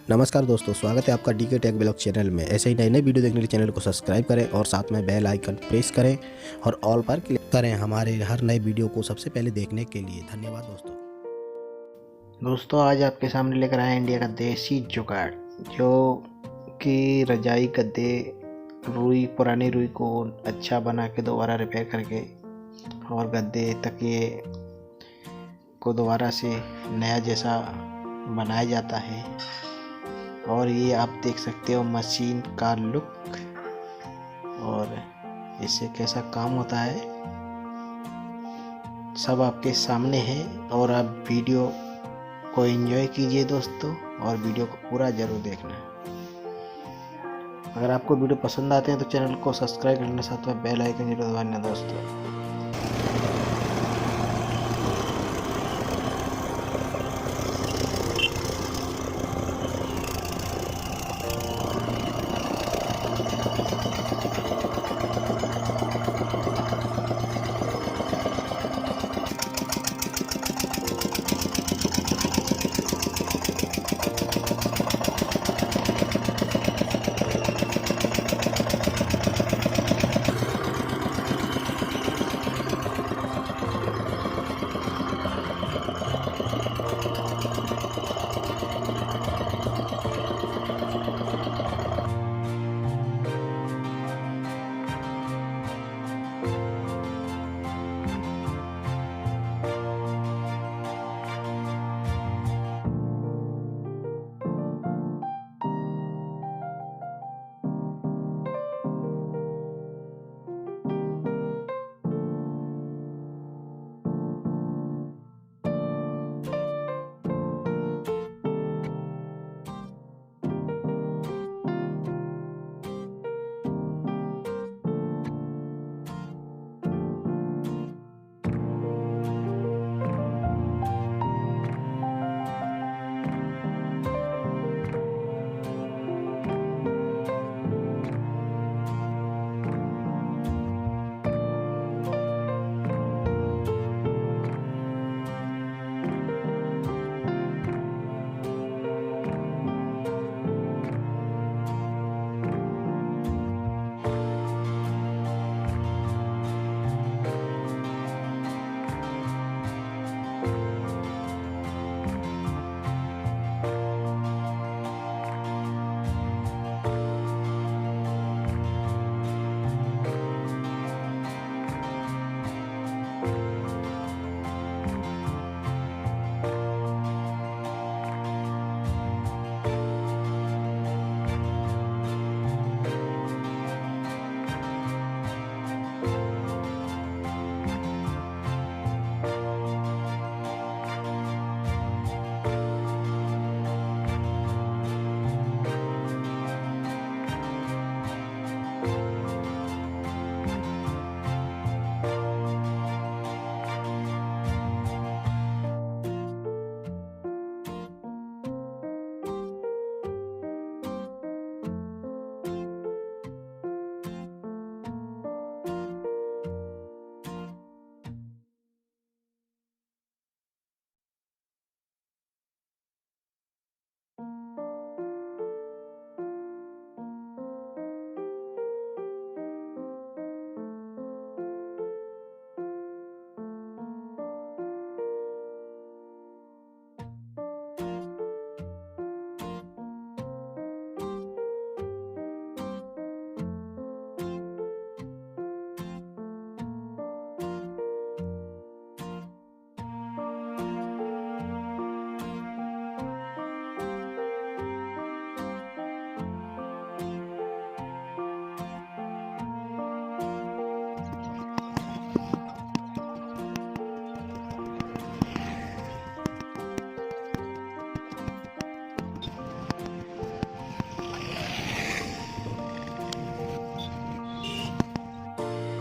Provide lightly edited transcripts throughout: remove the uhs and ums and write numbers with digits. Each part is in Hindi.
नमस्कार दोस्तों, स्वागत है आपका डीके टेक ब्लॉग चैनल में। ऐसे ही नए नए वीडियो देखने के लिए चैनल को सब्सक्राइब करें और साथ में बेल आइकन प्रेस करें और ऑल पर क्लिक करें हमारे हर नए वीडियो को सबसे पहले देखने के लिए। धन्यवाद दोस्तों। आज आपके सामने लेकर आए इंडिया का देसी जुगाड़, जो कि रजाई गद्दे पुरानी रुई को अच्छा बना के दोबारा रिपेयर करके और गद्दे तकिए को दोबारा से नया जैसा बनाया जाता है। और ये आप देख सकते हो मशीन का लुक और इससे कैसा काम होता है, सब आपके सामने है। और आप वीडियो को एंजॉय कीजिए दोस्तों, और वीडियो को पूरा जरूर देखना। अगर आपको वीडियो पसंद आते हैं तो चैनल को सब्सक्राइब करना, साथ में बेल आइकन जरूर दबाना दोस्तों।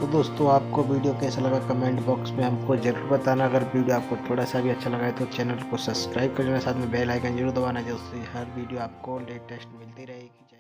तो दोस्तों, आपको वीडियो कैसा लगा कमेंट बॉक्स में हमको ज़रूर बताना। अगर वीडियो आपको थोड़ा सा भी अच्छा लगा है तो चैनल को सब्सक्राइब कर लेना, साथ में बेल आइकन जरूर दबाना, जिससे हर वीडियो आपको लेटेस्ट मिलती रहेगी।